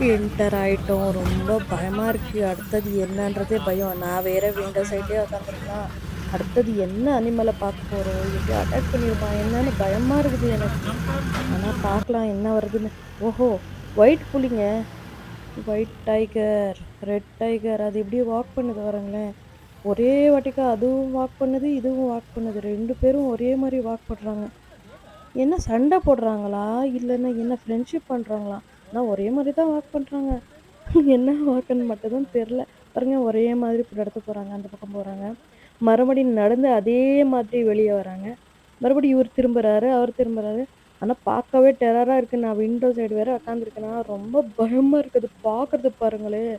Enter ஆயிட்டோம். ரொம்ப பயமா இருக்கு. அடுத்தது என்னன்றதே பயம். நான் வேற விண்டோ சைட்லயே உட்காந்துருக்கலாம். அடுத்தது என்ன அனிமலை பார்க்க போறோம்? எப்படி அட்டாக் பண்ணியிருப்பான் என்னன்னு பயமா இருக்குது எனக்கு. ஆனா பார்க்கலாம் என்ன வருதுன்னு. ஓஹோ! ஒயிட் புலிங்க. ஒயிட் டைகர், ரெட் டைகர் அது எப்படியோ வாக் பண்ணுது பாருங்களேன். ஒரே வாட்டிக்கா அதுவும் வாக் பண்ணுது, இதுவும் வாக் பண்ணுது. 2 பேரும் ஒரே மாரி வாக் பண்றாங்க. என்ன சண்டை போடுறாங்களா? இல்லன்னா என்ன ஃப்ரெண்ட்ஷிப் பண்றாங்களா? ஆனா ஒரே மாரி தான் வாக் பண்றாங்க. என்ன வாக்குன்னு மட்டும் தான் தெரியல. பாருங்க ஒரே மாதிரி நடந்து போறாங்க. அந்த பக்கம் போறாங்க. மறுபடியும் நடந்து அதே மாதிரி வெளிய வராங்க. மறுபடியும் இவர் திரும்புறாரு, அவர் திரும்புறாரு. ஆனா பார்க்கவே டெரரா இருக்கு. நான் விண்டோ சைடு வேற உட்காந்துருக்கேனா, ரொம்ப பயமா இருக்குது. பார்க்கறது பாருங்களேன்.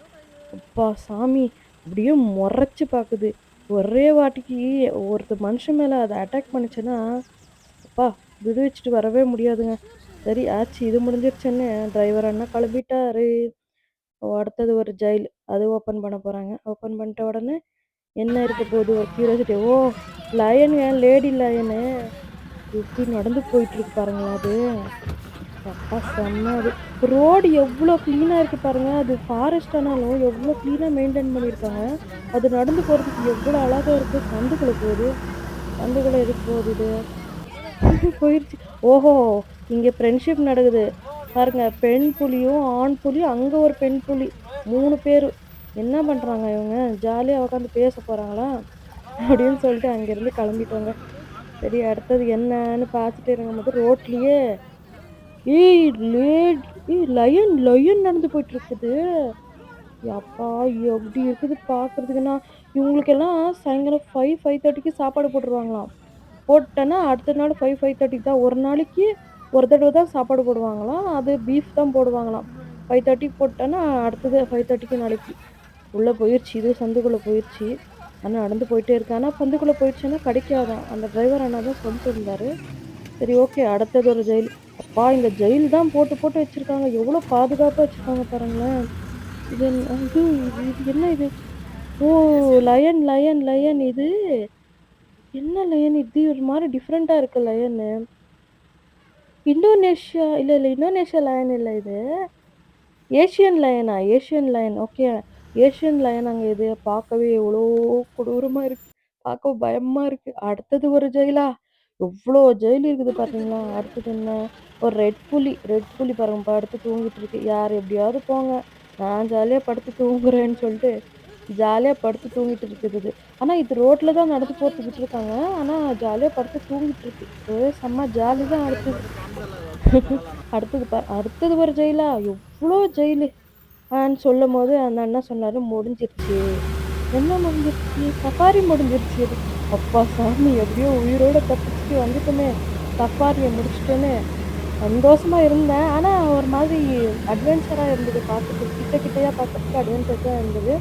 அப்பா சாமி! அப்படியே மொறச்சு பாக்குது. ஒரே வாட்டிக்கு மனுஷன் மேல அது அட்டாக் பண்ணுச்சுன்னா, அப்பா! விடுவிச்சுட்டு வரவே முடியாதுங்க. சரி ஆச்சு இது முடிஞ்சிருச்சுன்னு டிரைவர் அண்ணா கிளம்பிட்டாரு. அடுத்தது ஒரு ஜெயில். அது ஓப்பன் பண்ண போறாங்க. ஓப்பன் பண்ணிட்ட உடனே என்ன இருக்க போகுது ஒரு கியூரியாசிட்டி. ஓ! லயனுங்க லேடி லயனு. எப்படி நடந்து போயிட்டு இருக்கு பாருங்களேன் அது. அப்பா செம்ம அது. ரோடு எவ்ளோ கிளீனா இருக்கு பாருங்க. அது ஃபாரஸ்ட் ஆனாலும் எவ்ளோ கிளீனா மெயின்டெயின் பண்ணியிருக்காங்க. அது நடந்து போறதுக்கு எவ்ளோ அழகா இருக்கு. சந்துக்குள்ள போகுது. சந்துக்குள்ள எதுக்கு போகுது இது? போயிருச்சு. ஓஹோ! இங்க ஃப்ரெண்ட்ஷிப் நடக்குது. பாருங்க பெண் புலியும், ஆண் புலி, அங்க ஒரு பெண் புலி. 3 பேரு. என்ன பண்றாங்க இவங்க? ஜாலியா உட்காந்து பேச போறாங்களா? அப்படின்னு சொல்லிட்டு அங்கேருந்து கிளம்பிட்டோங்க. சரி அடுத்தது என்னன்னு பார்த்துட்டு இருக்கும்போது ரோட்லயே ஏய் லயன் லயன் நடந்து போயிட்டு இருக்குது. யப்பா! எப்படி இருக்குது பார்க்கறதுக்குன்னா, இவங்களுக்கெல்லாம் சாயங்காலம் 5:30க்கு சாப்பாடு போட்டுருவாங்களாம். போட்டேன்னா, அடுத்த நாள் 5:30க்கு தான். ஒரு நாளைக்கு ஒரு தடவ தான் சாப்பாடு போடுவாங்களாம். அது பீஃப் தான் போடுவாங்களாம். 5:30க்கு போட்டேன்னா, அடுத்தது 5:30க்கு நாளைக்கு. உள்ள போயிருச்சு. இது சந்துக்குள்ள போயிருச்சு. ஆனா நடந்து போயிட்டே இருக்கு. ஆனா சந்துக்குள்ள போயிடுச்சுன்னா கிடைக்காதாம். அந்த டிரைவர் அண்ணா தான் சொல்லிட்டு இருந்தாரு. சரி ஓகே. அடுத்தது ஒரு ஜெயில். அப்பா! இந்த ஜெயில் தான் போட்டு போட்டு வச்சிருக்காங்க. எவ்வளோ பாதுகாப்பா வச்சிருக்காங்க பாருங்களேன். இது இது இது இது என்ன இது? ஓ! லயன் லயன் லயன் இது. என்ன லயன் இது? ஒரு மாரி டிஃபரெண்ட்டா இருக்கு லயனு. இந்தோனேஷியா இல்ல, இல்ல. இந்தோனேஷியா லயன் இல்ல இது. ஏசியன் லயனா? Asian lion. ஓகே. ஏசியன் லயனாங்க இது. பார்க்கவே எவ்வளோ கொடூரமா இருக்கு. பார்க்க பயமா இருக்கு. அடுத்தது ஒரு ஜெயிலா? எவ்ளோ ஜெயில் இருக்குது பார்த்தீங்களா? அடுத்தது என்ன? ஒரு ரெட் புலி. ரெட் புலி பாருங்க படுத்து தூங்கிட்டு இருக்கு. யார் எப்படியாவது போங்க. நான் ஜாலியா படுத்து தூங்குறேன்னு சொல்லிட்டு, ஜாலியா படுத்து தூங்கிட்டு இருக்குது இது. ஆனா இது ரோட்ல தான் நடந்து போறதுக்கு விட்டுருக்காங்க. ஆனா ஜாலியா படுத்து தூங்கிட்டு இருக்கு. ஒரே செம்ம ஜாலி தான் அடுத்தது. அடுத்தது ஒரு ஜெயிலா? எவ்ளோ ஜெயிலு. சொல்லும்போது அந்த அண்ணா சொன்னாரு, "முடிஞ்சிருச்சு." என்ன முடிஞ்சிருச்சு? சஃபாரி முடிஞ்சிருச்சு அது. அப்பா சாமி! எப்படியோ உயிரோட தப்பிச்சுட்டு வந்துட்டோமே! சஃபாரிய முடிச்சுட்டோன்னு சந்தோஷமா இருந்தேன். ஆனா ஒரு மாதிரி அட்வென்ச்சரா இருந்தது பார்க்கறதுக்கு. கிட்ட கிட்டயா பார்க்கறதுக்கு அட்வென்ச்சர்ஸா இருந்தது.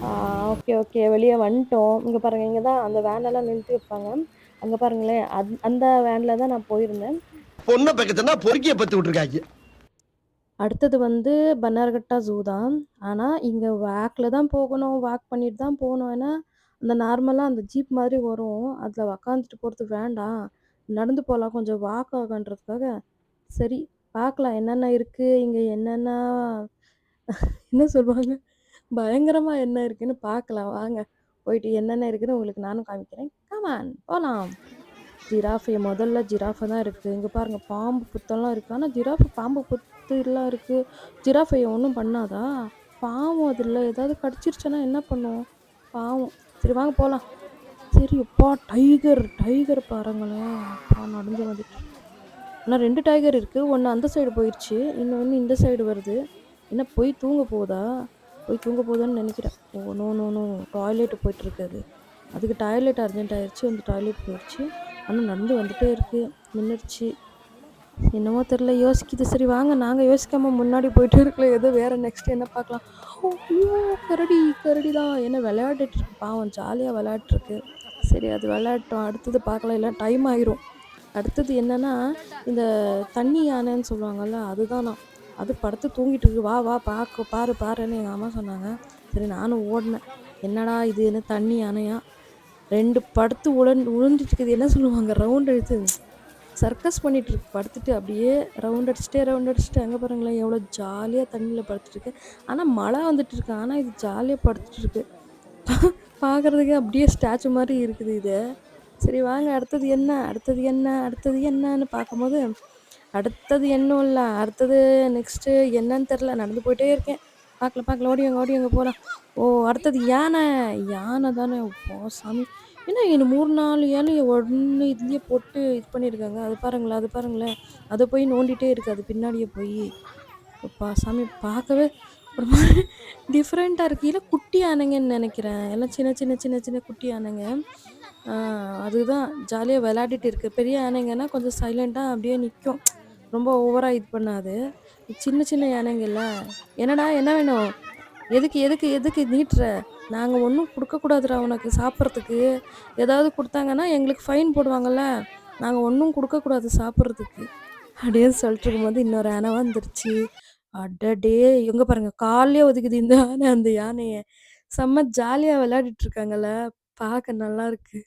ஆ ஓகே, ஓகே. வெளிய வந்துட்டோம். இங்க பாருங்க, இங்க தான் அந்த வேனெல்லாம் நிறுத்தி வைப்பாங்க. அங்க பாருங்களேன், அந்த வேன்ல தான் நான் போயிருந்தேன். பொண்ண பக்கத்துனா பொறுக்கிய பத்து விட்டுருக்காங்க. அடுத்தது வந்து பன்னார்கட்டா ஜூ தான். ஆனா, இங்க வாக்ல தான் போகணும். வாக் பண்ணிட்டு தான் போணும். ஏன்னா, அந்த நார்மலா அந்த ஜீப் மாதிரி வரும். அதில உக்காந்துட்டு போறது வேண்டாம். நடந்து போலாம் கொஞ்சம் வாக் ஆகுன்றதுக்காக, சரி பார்க்கலாம் என்னென்ன இருக்கு, இங்க என்னென்ன என்ன சொல்லுவாங்க? பயங்கரமா என்ன இருக்குன்னு பார்க்கலாம் வாங்க. போயிட்டு என்னென்ன இருக்குன்னு உங்களுக்கு நானும் காமிக்கிறேன். கம் ஆன் போலாம். முதல்ல ஜிராஃப தான் இருக்கு. இங்க பாருங்க பாம்பு புத்தெல்லாம் இருக்கு. ஆனா பாம்பு புத்துலாம் இருக்கு. ஜிராஃப ஒண்ணும் பண்ணாதா? பாவம் அதுல ஏதாவது கடிச்சிருச்சுன்னா என்ன பண்ணும்? பாவம். சரி வாங்க போலாம். சரி அப்பா டைகர் டைகர் பாருங்களேன். அப்பா நடந்து வந்துட்டு இருக்கு. ஆனா 2 டைகர் இருக்கு. ஒண்ணு அந்த சைடு போயிருச்சு. இன்னொன்னு இந்த சைடு வருது. என்ன போய் தூங்க போகுதா? போய் தூங்க போகுதான்னு நெனைக்கிறேன். Oh! No, no, no. Toilet போயிட்டு இருக்கு அது. அதுக்கு டாய்லெட் அர்ஜென்ட் ஆயிருச்சு. வந்து டாய்லெட் போயிருச்சு. ஆனா நடந்து வந்துட்டே இருக்கு. நின்னுடுச்சு. என்னமோ தெரியல யோசிக்குது. சரி வாங்க நாங்க யோசிக்காம முன்னாடி போயிட்டே இருக்கலாம். ஏதோ வேற நெக்ஸ்ட் என்ன பார்க்கலாம். ஐயோ! கரடி கரடி தான். என்ன விளையாடிட்டு இருக்கு பாவம். ஜாலியா விளையாடிட்டுருக்கு. சரி அது விளையாடட்டும். அடுத்தது பார்க்கலாம். இல்ல டைம் ஆயிரும். அடுத்தது என்னன்னா, இந்த தண்ணி யானைன்னு சொல்லுவாங்கல்ல, அதுதானாம். அது படுத்து தூங்கிட்டு இருக்கு. "வா, வா பாரு பாருன்னு" எங்க அம்மா சொன்னாங்க. சரி நானும் ஓடுனேன். என்னடா இதுன்னு தண்ணி யானையா? 2 படுத்து உழுந்துட்டு இருக்குது. என்ன சொல்லுவாங்க? ரவுண்ட் அடிச்சு சர்க்கஸ் பண்ணிட்டுருக்கு படுத்துட்டு அப்படியே ரவுண்ட் அடிச்சுட்டு அங்கே பாருங்களேன் எவ்வளோ ஜாலியாக தண்ணியில் படுத்துட்டுருக்கு. ஆனால் மழை வந்துட்டு இருக்கு. ஆனால் இது ஜாலியாக படுத்துட்டுருக்கு. பார்க்குறதுக்கு அப்படியே ஸ்டாச்சு மாதிரி இருக்குது இது. சரி வாங்க அடுத்தது என்ன அடுத்தது என்ன அடுத்தது என்னன்னு பார்க்கும்போது அடுத்தது இன்னும் இல்ல. அடுத்தது நெக்ஸ்ட்டு என்னன்னு தெரில. நடந்து போயிட்டே இருக்கேன். பார்க்கலாம் பார்க்கலாம் ஓடிவாங்க போலாம். ஓ! அடுத்தது யானை. யானை தானே! அப்பா சாமி! என்ன இது 3, 4 யானைய ஒண்ணு இதுலயே போட்டு இது பண்ணியிருக்காங்க. அது பாருங்களேன். அத போய் நோண்டிட்டே இருக்கு. அது பின்னாடியே போயி. அப்பா சாமி! பார்க்கவே ஒரு மாரி டிஃப்ரெண்ட்டா இருக்கு. இல்ல குட்டி யானைங்கன்னு நெனைக்கிறேன். எல்லாம் சின்ன குட்டி யானைங்க. ஆ அதுதான் ஜாலியா விளையாடிட்டு இருக்கு. பெரிய யானைங்கன்னா கொஞ்சம் சைலண்ட்டா அப்படியே நிக்கும். ரொம்ப ஓவரா இது பண்ணாது. சின்ன யானைங்கல்ல. "என்னடா என்ன வேணும்? எதுக்கு நீட்டுற? நாங்க ஒண்ணும் குடுக்கக்கூடாதுடா உனக்கு சாப்பிட்றதுக்கு. ஏதாவது குடுத்தாங்கன்னா எங்களுக்கு ஃபைன் போடுவாங்கல்ல. நாங்க ஒண்ணும் குடுக்கக்கூடாது சாப்பிட்றதுக்கு." அப்படின்னு சொல்லிட்டு இருக்கும்போது இன்னொரு யானை வந்துருச்சு. அடடே! எங்க பாருங்க கால்லயே ஒதுக்குது இந்த யானை அந்த யானைய. செம்ம ஜாலியா விளையாடிட்டு இருக்காங்கல்ல. பார்க்க நல்லாருக்கு.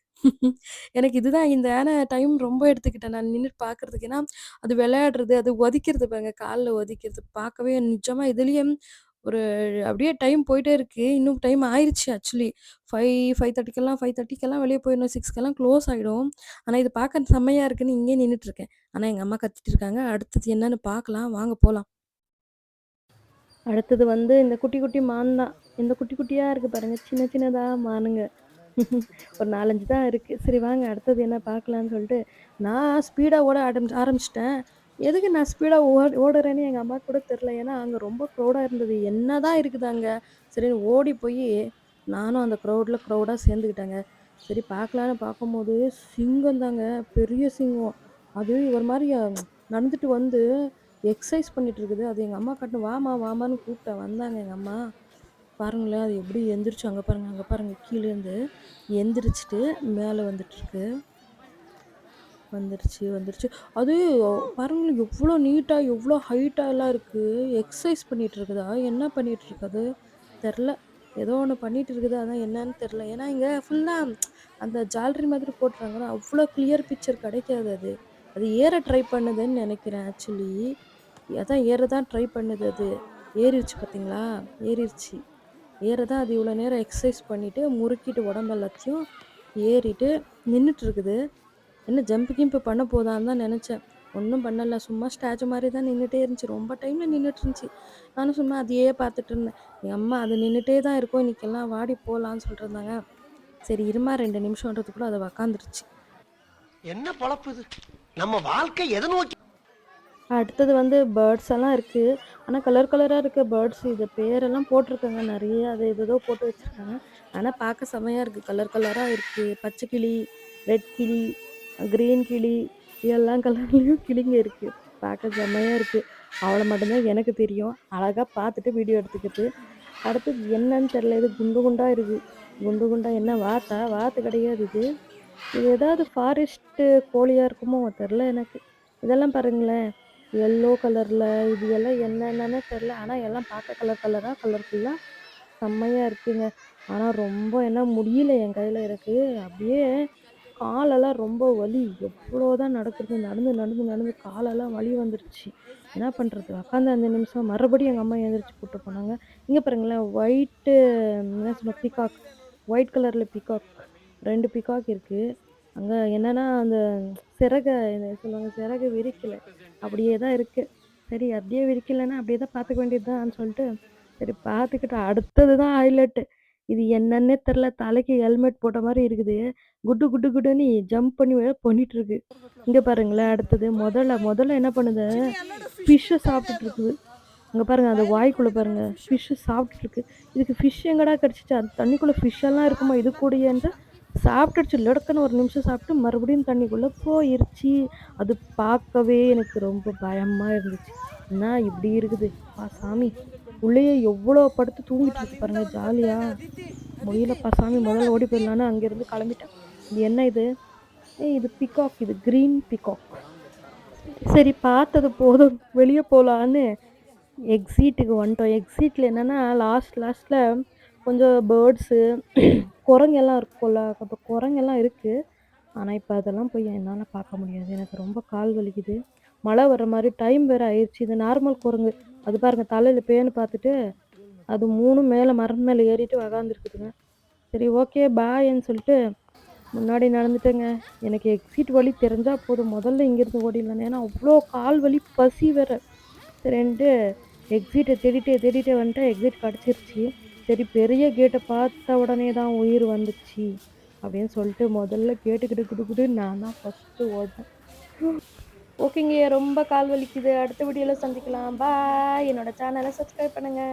எனக்கு இதுதான் இந்த யானை டைம் ரொம்ப எடுத்துக்கிட்டேன் நான் நின்னுட்டு பார்க்கறதுக்கு. ஏன்னா, அது விளையாடுறது, அது ஒதைக்கிறது பாருங்க, கால்ல ஒதைக்கிறது. பார்க்கவே நிஜமா இதுலயே ஒரு அப்படியே டைம் போயிட்டே இருக்கு. இன்னும் டைம் ஆயிருச்சு ஆக்சுவலி. 5:30க்கெல்லாம் வெளிய போயிடணும். 6க்கெல்லாம் க்ளோஸ் ஆயிடும். ஆனா, இது பார்க்க செம்மையா இருக்குன்னு இங்கேயே நின்னுட்டு இருக்கேன். ஆனா, எங்க அம்மா கத்திட்டு இருக்காங்க. அடுத்தது என்னன்னு பார்க்கலாம். வாங்க போலாம். அடுத்தது வந்து இந்த குட்டி குட்டி மான் தான். இந்த குட்டி குட்டியா இருக்கு பாருங்க. சின்னதா மானுங்க. ஒரு 4, 5 தான் இருக்கு. சரி வாங்க அடுத்தது என்ன பார்க்கலான்னு சொல்லிட்டு, நான் ஸ்பீடா ஓட ஆரம்பிச்சுட்டேன். எதுக்கு நான் ஸ்பீடா ஓடுறேன்னு எங்க அம்மாக்கு கூட தெரியல. ஏன்னா, அங்க ரொம்ப க்ரௌடா இருந்தது. என்னதான் இருக்குது அங்க? சரின்னு ஓடி போயி, நானும் அந்த க்ரௌடா சேர்ந்துக்கிட்டேங்க. சரி பார்க்கலான்னு பார்க்கும்போது, சிங்கம் தாங்க. பெரிய சிங்கம். அது ஒரு மாரி நடந்துட்டு வந்து எக்சர்சைஸ் பண்ணிட்டு இருக்குது. அது எங்க அம்மா காட்டுன்னு, வாமான்னு கூப்பிட்டேன். வந்தாங்க எங்க அம்மா. பாருங்களேன், அது எப்படி எந்திரிச்சு அங்க பாருங்க கீழேருந்து எந்திரிச்சுட்டு மேல வந்துட்டுருக்கு. வந்துருச்சு. அது பாருங்களேன் எவ்ளோ நீட்டா, எவ்ளோ ஹைட்டாலாம் இருக்கு. எக்சர்சைஸ் பண்ணிட்டு இருக்குதா? என்ன பண்ணிட்டு இருக்கு அது? தெர்ல. ஏதோ ஒண்ணு பண்ணிட்டு இருக்குது. அதான் என்னன்னு தெர்ல. ஏன்னா இங்க ஃபுல்லா அந்த ஜாலரி மாதிரி போட்டுறாங்கன்னா, அவ்ளோ கிளியர் பிக்சர் கிடைக்காது அது. அது ஏற ட்ரை பண்ணுதுன்னு நெனைக்கிறேன் ஆக்சுவலி. அதான் ஏற தான் ட்ரை பண்ணுது அது. ஏறிருச்சு பார்த்தீங்களா? ஏறிருச்சு. ஏற தான் அது இவ்வளோ நேரம் எக்சர்சைஸ் பண்ணிட்டு, முறுக்கிட்டு உடம்பு எல்லாத்தையும் ஏறிட்டு நின்னுட்டு இருக்குது. என்ன ஜம்ப் கிம்ப் பண்ண போதான்னு தான் நெனச்சேன். ஒண்ணும் பண்ணல. சும்மா ஸ்டாச்சு மாரி தான் நின்னுட்டே இருந்துச்சு. ரொம்ப டைம்ல நின்னுட்டு இருந்துச்சு. நானும் சும்மா அதையே பார்த்துட்டு இருந்தேன். எங்க அம்மா அது நின்னுட்டே தான் இருக்கும். இன்னைக்கெல்லாம் வாடி போலான்னு சொல்லிட்டு இருந்தாங்க. சரி இரும்மா 2 நிமிஷம்ன்றதுக்குள்ள அது உக்காந்துருச்சு. என்ன பொழப்பு இது? நம்ம வாழ்க்கை எதை நோக்கி? அடுத்தது வந்து பேர்ட்ஸ் எல்லாம் இருக்கு. ஆனா கலர் கலரா இருக்க பேர்ட்ஸ் இது பேரெல்லாம் போட்டிருக்காங்க நெறைய. அது ஏதேதோ போட்டு வச்சிருக்காங்க. ஆனா பார்க்க செம்மையா இருக்கு. கலர் கலரா இருக்கு. பச்சை கிளி, ரெட் கிளி, கிரீன் கிளி எல்லா கலர்லயும் கிளிங்க இருக்கு. பார்க்க செம்மையா இருக்கு. அவ்வளோ மட்டும் தான் எனக்கு தெரியும். அழகா பார்த்துட்டு வீடியோ எடுத்துக்கிட்டு. அடுத்தது என்னன்னு தெரியல. இது குண்டு குண்டா இருக்கு. குண்டு குண்டா என்ன வாத்தா? வாத்து கிடையாது இது. இது ஏதாவது ஃபாரஸ்ட்டு கோழியா இருக்குமோ? தெரியல எனக்கு. இதெல்லாம் பாருங்களேன். எல்லோ கலர்ல இது எல்லாம் என்னென்னன்னே தெரியல. ஆனா எல்லாம் பார்க்க கலர்ஃபுல்லா செம்மையா இருக்குங்க. ஆனா ரொம்ப என்ன முடியல என் கையில எனக்கு. அப்படியே காலெல்லாம் ரொம்ப வலி. எவ்வளோதான் நடக்குறது. நடந்து காலெல்லாம் வலி வந்துருச்சு. என்ன பண்றது? உக்காந்து 5 நிமிஷம் மறுபடியும் எங்க அம்மா எந்திரிச்சு கூட்டு போனாங்க. இங்க பாருங்களேன் என்ன சொல்ல பீகாக். ஒயிட் கலர்ல பீகாக். 2 பீகாக் இருக்கு. அங்க என்னன்னா அந்த என்ன சொல்லுவாங்க சிறகு விரிக்கல. அப்படியே தான் இருக்கு. சரி அப்படியே விரிக்கலன்னா அப்படியே தான் பார்த்துக்க வேண்டியதுதான்னு சொல்லிட்டு, சரி பார்த்துக்கிட்டு அடுத்தது தான் ஹைலைட். இது என்னன்னே தெரியல. தலைக்கு ஹெல்மெட் போட்ட மாரி இருக்குது. குட்டுன்னு ஜம்ப் பண்ணி வேற பண்ணிட்டு இருக்கு. இங்க பாருங்களேன் அடுத்தது முதல்ல என்ன பண்ணுது? ஃபிஷ்ஷ சாப்பிட்டுட்டு இருக்குது. அங்க பாருங்க அது வாய்க்குள்ள பாருங்க. ஃபிஷ் சாப்பிட்டுட்டு இருக்கு. இதுக்கு ஃபிஷ் எங்கடா கிடைச்சுச்சு? அது தண்ணிக்குள்ள ஃபிஷ் எல்லாம் இருக்குமா இது கூடயேன்ட்டு சாப்பிட்டுடுச்சு. லொடக்குன்னு ஒரு நிமிஷம் சாப்பிட்டு மறுபடியும் தண்ணிக்குள்ள போயிருச்சு. அது பார்க்கவே எனக்கு ரொம்ப பயமா இருந்துச்சு. என்ன இப்படி இருக்குது? அப்பா சாமி! உள்ளேயே எவ்வளோ படுத்து தூங்கிட்டு இருக்கு பாருங்க ஜாலியா. முடியலப்பா சாமி முதல்ல ஓடி போயிடலான்னு அங்கேருந்து கிளம்பிட்டேன். இது என்ன இது? இது பீகாக் இது கிரீன் பீகாக். சரி பார்த்தது போதும் வெளிய போலான்னு எக்ஸிட்டுக்கு வந்துட்டோம். எக்ஸிட்ல என்னன்னா லாஸ்ட்ல கொஞ்சம் பேர்ட்ஸு குரங்கெல்லாம் இருக்கும்ல. அப்ப குரங்கெல்லாம் இருக்கு. ஆனா, இப்ப அதெல்லாம் போய் என்னால பார்க்க முடியாது. எனக்கு ரொம்ப கால் வலிக்குது. மழை வர்ற மாரி டைம் வேற ஆயிருச்சு. இது நார்மல் குரங்கு. அது பாருங்க தலையில பேன்னு பார்த்துட்டு, அது 3ம் மேல மரம் மேல ஏறிட்டு உக்காந்துருக்குதுங்க. சரி ஓகே பாய்ன்னு சொல்லிட்டு முன்னாடி நடந்துட்டேங்க. எனக்கு எக்ஸிட் வழி தெரிஞ்சா போதும். முதல்ல இங்கேருந்து ஓடிடலான்னு. ஏன்னா, அவ்ளோ கால் வலி, பசி வேற. சரின்ட்டு எக்ஸிட்ட தேடிட்டே தேடிட்டே வந்துட்டேன். எக்ஸிட் கிடச்சிருச்சு. சரி பெரிய கேட்ட பார்த்த உடனே தான் உயிர் வந்துச்சு. அப்படின்னு சொல்லிட்டு முதல்ல கேட்டுக்கிட்டு குடுகுடுன்னு நான் தான் ஃபர்ஸ்ட்டு ஓடுனேன். ஓகேங்க. ரொம்ப கால் வலிக்குது. அடுத்த வீடியோல சந்திக்கலாம். பாய். என்னோட சேனல சப்ஸ்கிரைப் பண்ணுங்க.